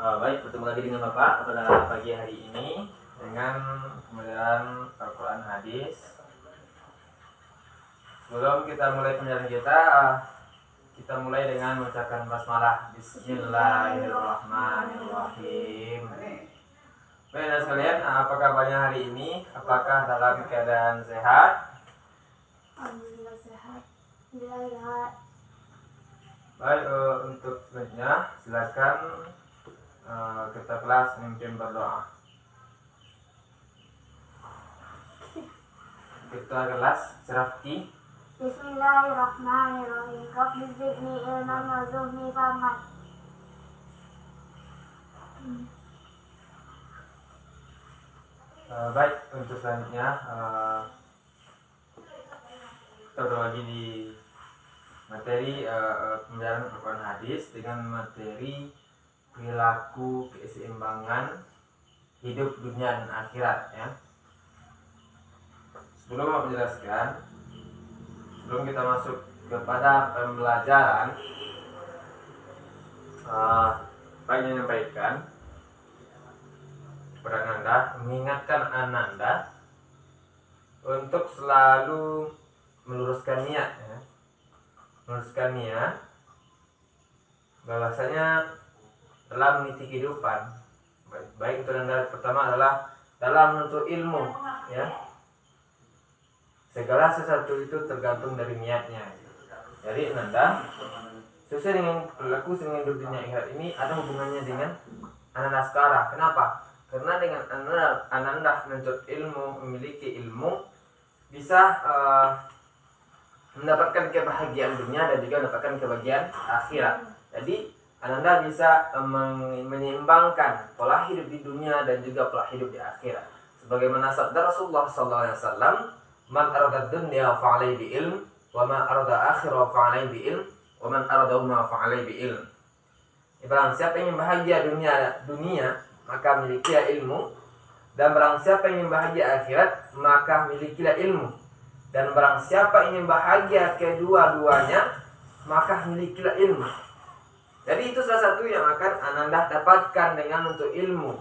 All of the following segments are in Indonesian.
Baik, bertemu lagi dengan Bapak pada pagi hari ini dengan pembelajaran Al-Quran Hadis. Sebelum kita mulai pembelajaran kita mulai dengan mengucapkan basmalah. Bismillahirrahmanirrahim. Baik, sekalian, apa kabarnya hari ini? Apakah dalam keadaan sehat? Alhamdulillah sehat. Alhamdulillah. Baik, untuk selanjutnya silakan kita kelas memimpin berdoa. Kita kelas Sirafti. Bismillahirrahmanirrahim. Rabbi zidni ilman warzuqni fahman. Baik, untuk selanjutnya kita berbagi di materi pembelajaran Al-Quran Hadis dengan materi perilaku keseimbangan hidup dunia dan akhirat, ya. Sebelum menjelaskan, sebelum kita masuk kepada pembelajaran, saya ingin menyampaikan kepada Ananda, mengingatkan Ananda untuk selalu meluruskan niat, ya. Meluruskan niat bahwasanya dalam meniti kehidupan, baik itu Ananda pertama adalah dalam menuntut ilmu, ya. Segala sesuatu itu tergantung dari niatnya. Jadi Ananda sesuai dengan perilaku dengan hidup dunia akhirat ini ada hubungannya dengan Ananda sekarang. Kenapa? Karena dengan Ananda menuntut ilmu, memiliki ilmu, bisa mendapatkan kebahagiaan dunia dan juga mendapatkan kebahagiaan akhirat. Jadi Ananda bisa menyeimbangkan pola hidup di dunia dan juga pola hidup di akhirat. Sebagaimana sabda Rasulullah SAW, "Man arada dunya fa'alai bi ilm, wa man arada akhirah fa'alai bi ilm, wa man aradahuma fa'alai bi ilm." Barang siapa yang bahagia dunia, maka milikilah ilmu, dan barang siapa yang bahagia akhirat, maka milikilah ilmu. Dan barang siapa ingin bahagia kedua-duanya, maka milikilah ilmu. Jadi itu salah satu yang akan Ananda dapatkan dengan untuk ilmu.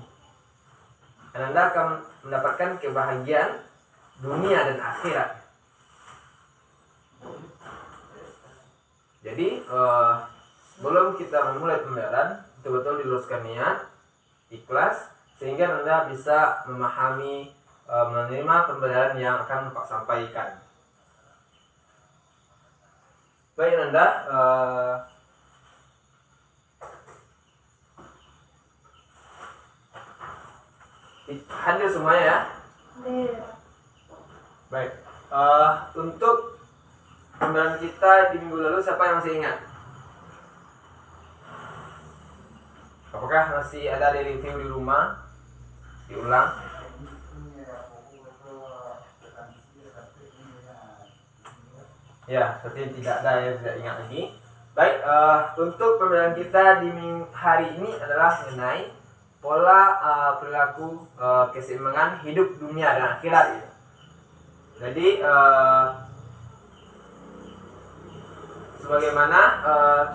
Ananda akan mendapatkan kebahagiaan dunia dan akhirat. Jadi sebelum kita memulai pembelajaran, betul-betul diluruskan niat, ikhlas, sehingga Anda bisa memahami, menerima pembelajaran yang akan Pak sampaikan. Baik Anda, hadir semuanya, ya? Baik, untuk pembelajaran kita di minggu lalu siapa yang masih ingat? Apakah masih ada di review di rumah? Diulang? Ya, seperti tidak ada yang tidak ingat lagi. Baik, untuk pembelajaran kita di hari ini adalah mengenai pola perilaku keseimbangan hidup dunia dan akhirat. Jadi sebagaimana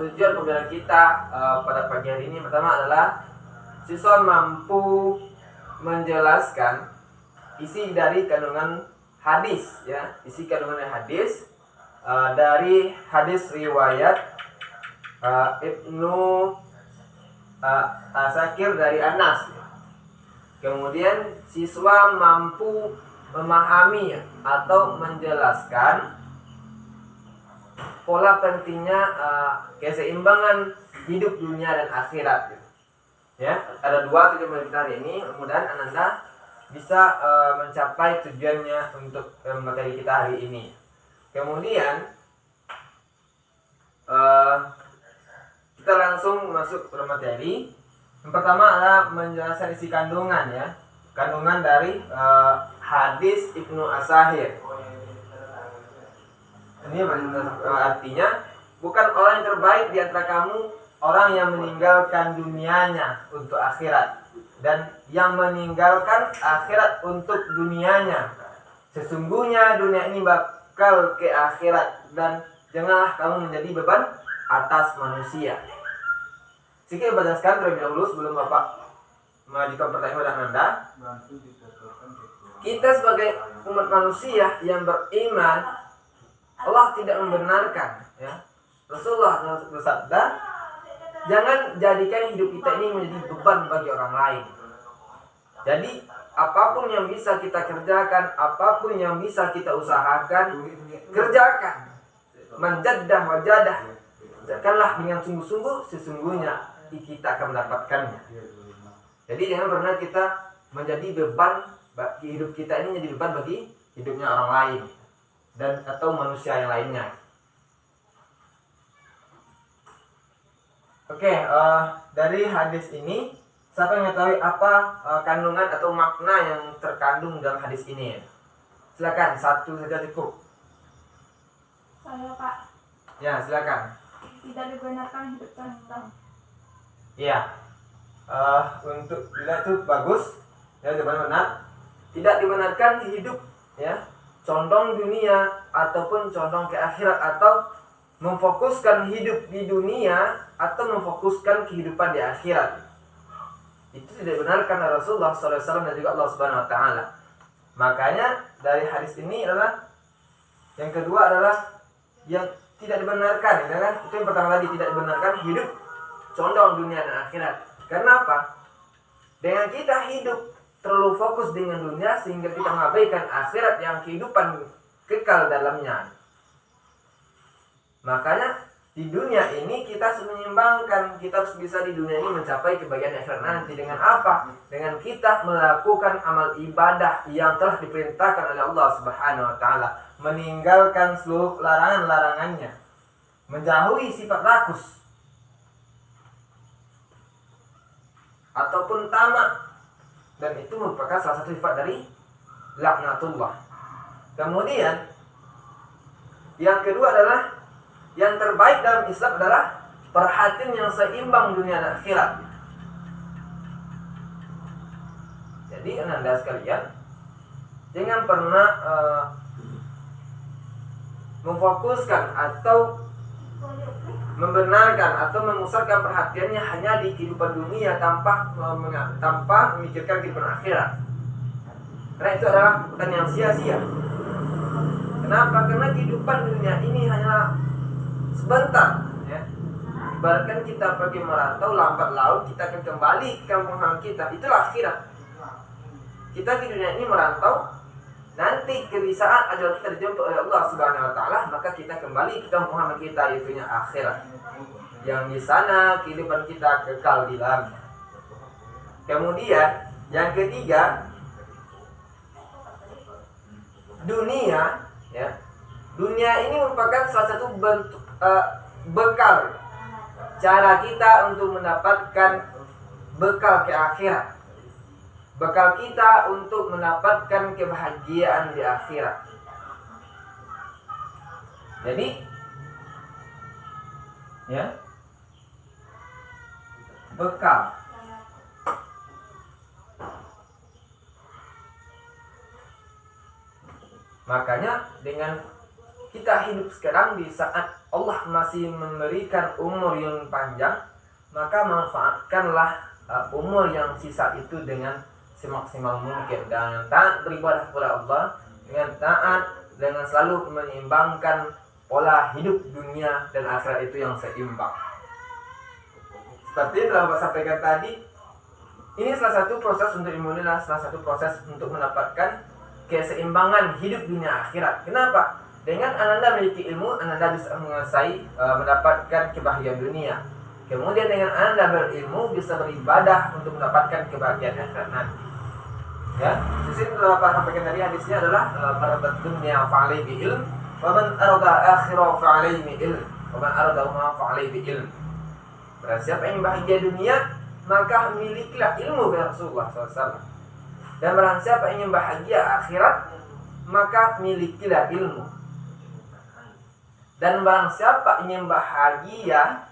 tujuan pembelajaran kita pada pagi hari ini, pertama adalah siswa mampu menjelaskan isi dari kandungan hadis, ya, isi kandungan hadis dari hadis riwayat Ibnu Asakir dari Anas. Kemudian siswa mampu memahami atau menjelaskan pola pentingnya keseimbangan hidup dunia dan akhirat. Ya, ada dua tujuan kita hari ini. Mudah-mudahan Ananda bisa mencapai tujuannya untuk materi kita hari ini. Kemudian kita langsung masuk ke materi. Yang pertama adalah menjelaskan isi kandungan, ya. Kandungan dari hadis Ibnu Asakir. Ini artinya bukan orang yang terbaik di antara kamu orang yang meninggalkan dunianya untuk akhirat, dan yang meninggalkan akhirat untuk dunianya. Sesungguhnya dunia ini bakal ke akhirat, dan janganlah kamu menjadi beban atas manusia. Sedikit baca sekali terlebih dahulu sebelum Bapak mengajukan pertanyaan kepada Anda. Kita sebagai umat manusia yang beriman, Allah tidak membenarkan, ya. Rasulullah bersabda, jangan jadikan hidup kita ini menjadi beban bagi orang lain. Jadi apapun yang bisa kita kerjakan, apapun yang bisa kita usahakan, kerjakan. Menjadah wajadah, kerjakanlah dengan sungguh-sungguh, sesungguhnya kita akan mendapatkannya. Jadi jangan pernah kita menjadi beban bagi hidup kita ini, menjadi beban bagi hidupnya orang lain dan atau manusia yang lainnya. Oke, dari hadis ini, siapa yang mengetahui apa kandungan atau makna yang terkandung dalam hadis ini? Silakan, satu saja cukup. Saya Pak, Ya, silakan. tidak dibenarkan hidup condong. Iya. Untuk bila itu bagus, ya jawaban benar. Tidak dibenarkan hidup, ya, condong dunia ataupun condong ke akhirat, atau memfokuskan hidup di dunia atau memfokuskan kehidupan di akhirat. Itu tidak dibenarkan oleh Rasulullah SAW dan juga Allah Subhanahu Wa Taala. Makanya dari hadis ini adalah yang kedua adalah yang tidak dibenarkan, ya kan? Itu yang pertama tadi, tidak dibenarkan hidup condong dunia dan akhirat. Karena apa? Dengan kita hidup terlalu fokus dengan dunia sehingga kita mengabaikan akhirat yang kehidupan kekal dalamnya. Makanya di dunia ini kita harus menyeimbangkan, kita harus bisa di dunia ini mencapai kebahagiaan akhirat nanti. Dengan apa? Dengan kita melakukan amal ibadah yang telah diperintahkan oleh Allah Subhanahu Wa Taala, meninggalkan seluruh larangan-larangannya, menjauhi sifat rakus ataupun tamak, dan itu merupakan salah satu sifat dari laknatullah. Kemudian yang kedua adalah yang terbaik dalam Islam adalah perhatian yang seimbang dunia dan akhirat. Jadi Anda sekalian, jangan pernah memfokuskan atau membenarkan atau memusatkan perhatiannya hanya di kehidupan dunia tanpa memikirkan kehidupan akhirat. Karena itu adalah bukan yang sia-sia. Kenapa? Karena kehidupan dunia ini hanya sebentar, ya. Ibaratkan kita pergi merantau, lambat laun kita akan kembali ke kampung halaman kita. Itulah akhirat. Kita di dunia ini merantau, nanti di saat ajal kita dijemput oleh Allah Subhanahu Wa Taala, maka kita kembali ke kampung halaman kita, yaitunya akhirat. Yang di sana kehidupan kita kekal di dalamnya. Kemudian yang ketiga, dunia, ya. Dunia ini merupakan salah satu bentuk bekal, cara kita untuk mendapatkan bekal ke akhirat, bekal kita untuk mendapatkan kebahagiaan di akhirat. Jadi, ya, bekal. Makanya dengan kita hidup sekarang di saat Allah masih memberikan umur yang panjang, maka manfaatkanlah umur yang sisa itu dengan semaksimal mungkin, dengan taat beribadah kepada Allah, dengan taat, dengan selalu menyeimbangkan pola hidup dunia dan akhirat itu yang seimbang. Seperti yang telah Bapak sampaikan tadi, ini salah satu proses untuk imunilah, salah satu proses untuk mendapatkan keseimbangan hidup dunia akhirat. Kenapa? Dengan Anda memiliki ilmu, Anda bisa menguasai, mendapatkan kebahagiaan dunia. Kemudian dengan Anda berilmu, bisa beribadah untuk mendapatkan kebahagiaan akhirat nanti. Ya, di sini telah Bapak sampaikan tadi hadisnya adalah marabat dunia fa'alai bi ilm, wa man arada akhirah fa'alai bi ilm, wa man arada ma fa'alai bi ilm. Berarti siapa yang bahagia dunia, maka milikilah ilmu dari Rasulullah SAW. Dan barang siapa yang ingin bahagia akhirat, maka milikilah ilmu. Dan barang siapa ingin bahagia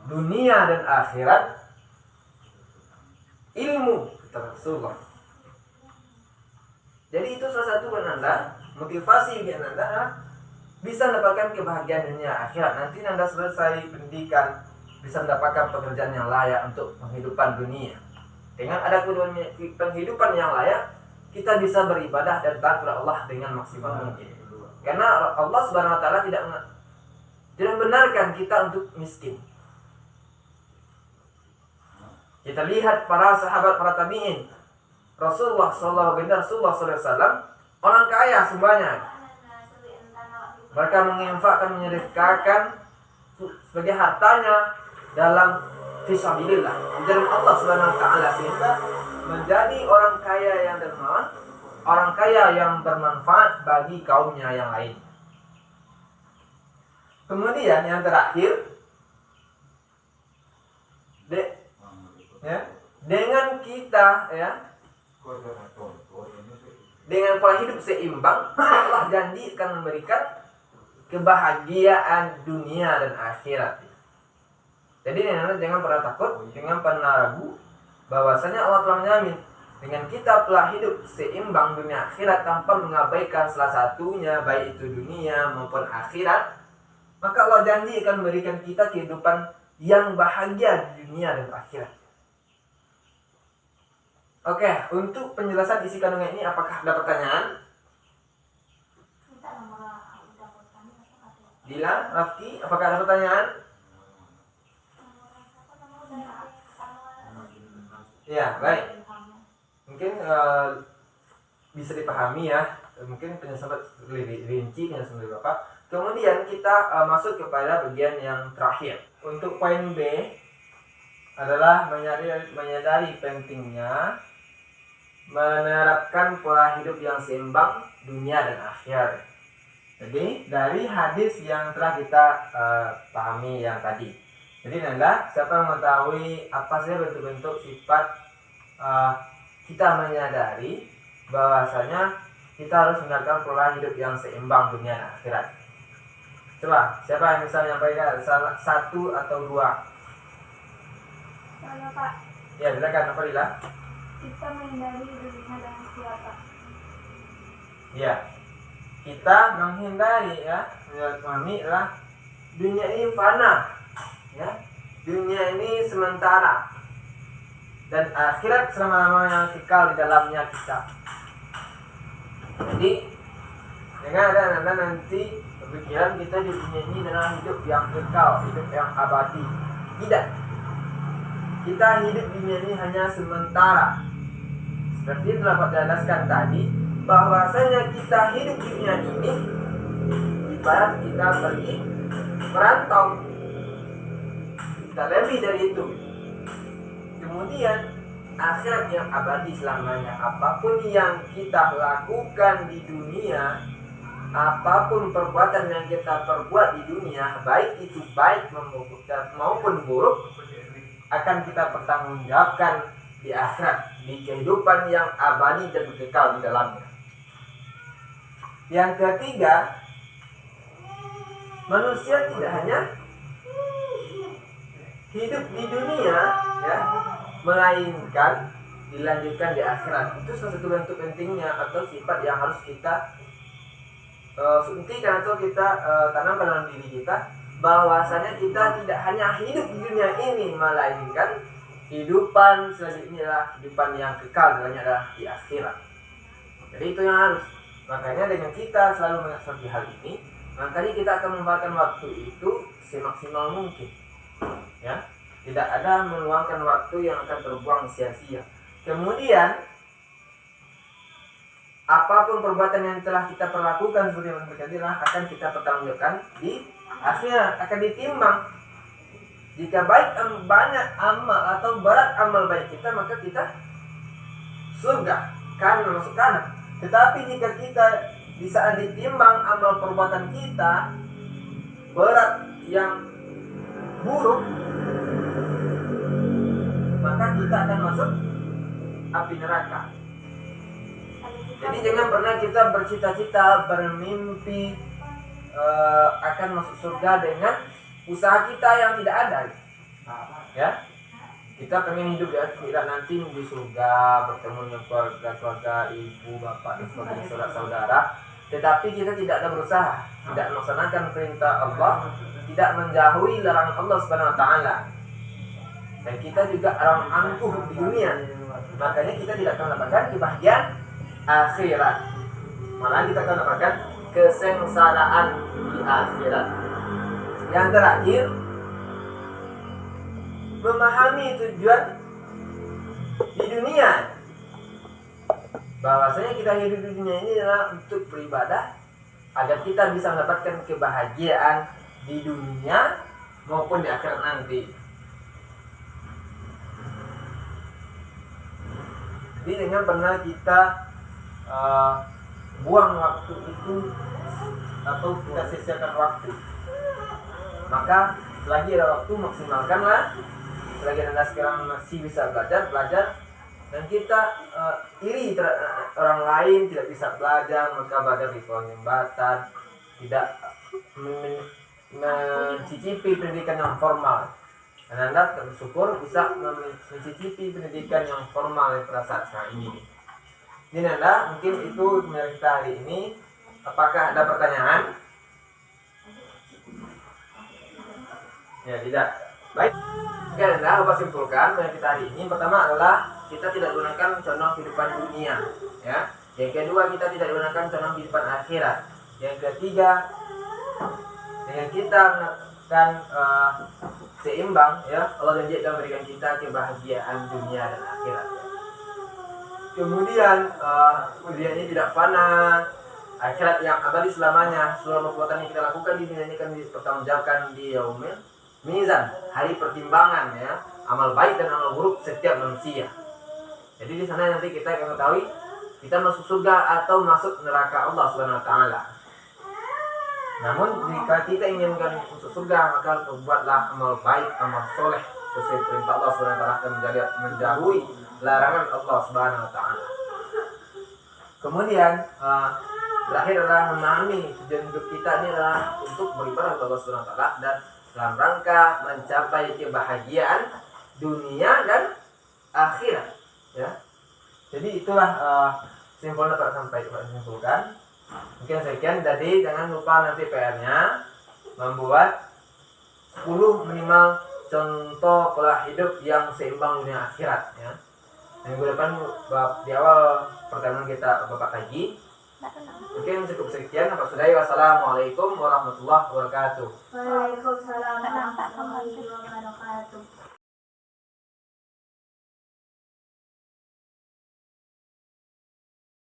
dunia dan akhirat, ilmu, kata Rasulullah. Jadi itu salah satu penanda, motivasi bagi Anda bisa mendapatkan kebahagiaan dunia akhirat. Nanti Anda selesai pendidikan bisa mendapatkan pekerjaan yang layak untuk penghidupan dunia. Dengan ada penghidupan yang layak, kita bisa beribadah dan taat kepada Allah dengan maksimal mungkin. Karena Allah Subhanahu wa taala tidak membenarkan kita untuk miskin. Kita lihat para sahabat, para tabi'in, Rasulullah sallallahu alaihi wasallam orang kaya semuanya. Mereka menginfakkan, menyedekahkan sebagai hartanya dalam fisabilillah, di jalan Allah Subhanahu wa taala, sehingga menjadi orang kaya yang dermawan, orang kaya yang bermanfaat bagi kaumnya yang lain. Kemudian yang terakhir, dengan kita dengan pola hidup seimbang, Allah janji akan memberikan kebahagiaan dunia dan akhirat. Jadi jangan pernah takut, jangan pernah ragu bahwasanya Allah telah menjamin dengan kita pola hidup seimbang dunia akhirat tanpa mengabaikan salah satunya, baik itu dunia maupun akhirat, maka Allah janji akan memberikan kita kehidupan yang bahagia di dunia dan akhirat. Oke, untuk penjelasan isi kandungan ini apakah ada pertanyaan? Dila, Rafki, apakah ada pertanyaan? Ya, baik. Mungkin bisa dipahami ya. Mungkin penjelasan lebih rinci penjelasan dari Bapak. Kemudian kita masuk kepada bagian yang terakhir. Untuk poin B adalah menyadari pentingnya menerapkan pola hidup yang seimbang dunia dan akhirat. Jadi dari hadis yang telah kita pahami yang tadi. Jadi Nanda, siapa yang mengetahui apa saja bentuk-bentuk sifat kita menyadari bahwasanya kita harus menerapkan pola hidup yang seimbang dunia dan akhirat? Coba, siapa yang bisa menyampaikan satu atau dua? Saya, Pak. Ya, silakan, apa Lila? Kita menghindari dunia dan akhirat, Pak. Ya, kita menghindari memahami dunia ini fana, ya, dunia ini sementara, dan akhirat selama-lamanya kekal di dalamnya kita. Jadi jangan ada nanti pikiran kita di dunia ini adalah hidup yang kekal, hidup yang abadi. Tidak. Kita hidup di dunia ini hanya sementara. Seperti telah Pak jelaskan tadi, bahwasanya kita hidup di dunia ini ibarat kita pergi merantau. Tidak lebih dari itu. Kemudian akhirat yang abadi selamanya. Apapun yang kita lakukan di dunia, apapun perbuatan yang kita perbuat di dunia, baik itu baik maupun buruk, akan kita pertanggungjawabkan di akhirat, di kehidupan yang abadi dan kekal di dalamnya. Yang ketiga, manusia tidak hanya hidup di dunia, ya, melainkan dilanjutkan di akhirat. Itu salah satu bentuk pentingnya atau sifat yang harus kita suntikan atau kita tanamkan dalam diri kita, bahwasanya kita tidak hanya hidup di dunia ini, melainkan kehidupan selanjutnya adalah kehidupan yang kekal, dalamnya adalah di akhirat. Jadi itu yang harus. Makanya dengan kita selalu mengasah hal ini, makanya kita akan memanfaatkan waktu itu semaksimal mungkin. Ya, tidak ada meluangkan waktu yang akan terbuang sia-sia. Kemudian apapun perbuatan yang telah kita perlakukan seperti yang berkaitan akan kita pertanggungjawabkan di akhirat, akan ditimbang. Jika banyak amal atau berat amal baik kita, maka kita surga, kanan masuk kanan. Tetapi jika kita di saat ditimbang amal perbuatan kita berat yang buruk, maka kita akan masuk api neraka. Jadi jangan pernah kita bercita-cita, bermimpi akan masuk surga dengan usaha kita yang tidak ada. Ya, kita pengen hidup di akhirat nanti di surga, bertemu dengan keluarga, ibu, bapak, dan sebagainya, saudara-saudara. Tetapi kita tidak ada berusaha, tidak melaksanakan perintah Allah, tidak menjauhi larangan Allah Subhanahu wa taala. dan kita juga orang angkuh di dunia, makanya kita tidak akan mendapatkan kebahagiaan akhirat, malah kita akan mendapatkan kesengsaraan di akhirat. Yang terakhir, memahami tujuan di dunia, bahwasanya kita hidup di dunia ini adalah untuk beribadah agar kita bisa mendapatkan kebahagiaan di dunia maupun di akhirat nanti. Jadi dengan benar kita buang waktu itu atau kita sia-siakan waktu, maka selagi ada waktu maksimalkanlah. Selagi Anda sekarang masih bisa belajar, dan kita iri orang lain tidak bisa belajar, maka belajar di kolong jembatan, tidak mencicipi pendidikan yang formal, dan Anda bersyukur bisa mencicipi pendidikan yang formal pada saat ini. Ini Anda, mungkin itu kita hari ini. Apakah ada pertanyaan? Ya, tidak. Baik. Oke, Anda, apa simpulkan yang kita hari ini? Pertama adalah kita tidak gunakan condong kehidupan dunia, ya. Yang kedua, kita tidak gunakan condong kehidupan akhirat. Yang ketiga, dengan kita melakukan seimbang, ya, Allah janji akan memberikan kita kebahagiaan dunia dan akhirat. Ya. Kemudian dunia ini tidak fana, akhirat yang abadi selamanya. Seluruh perbuatan yang kita lakukan di dunia ini akan dipertanggungjawabkan di yaumil mizan, hari pertimbangan, ya, amal baik dan amal buruk setiap manusia. Jadi di sana nanti kita akan mengetahui kita masuk surga atau masuk neraka Allah Subhanahu wa taala. Namun jika kita inginkan masuk surga, maka buatlah amal baik, amal soleh sesuai perintah Allah Subhanahu wa taala dan menjauhi larangan Allah Subhanahu wa taala. Kemudian terakhir adalah memahami tujuan hidup kita ini adalah untuk beribadah kepada Allah Subhanahu wa taala dan dalam rangka mencapai kebahagiaan dunia dan akhirat, ya. Jadi itulah simpulnya Pak simpulkan. Mungkin sekian. Jadi jangan lupa nanti PR-nya membuat 10 minimal contoh pola hidup yang seimbang dunia akhirat, ya. Minggu depan di awal pertemuan kita Bapak kaji. Mungkin cukup sekian. Wassalamualaikum warahmatullahi wabarakatuh. Waalaikumsalam warahmatullahi wabarakatuh.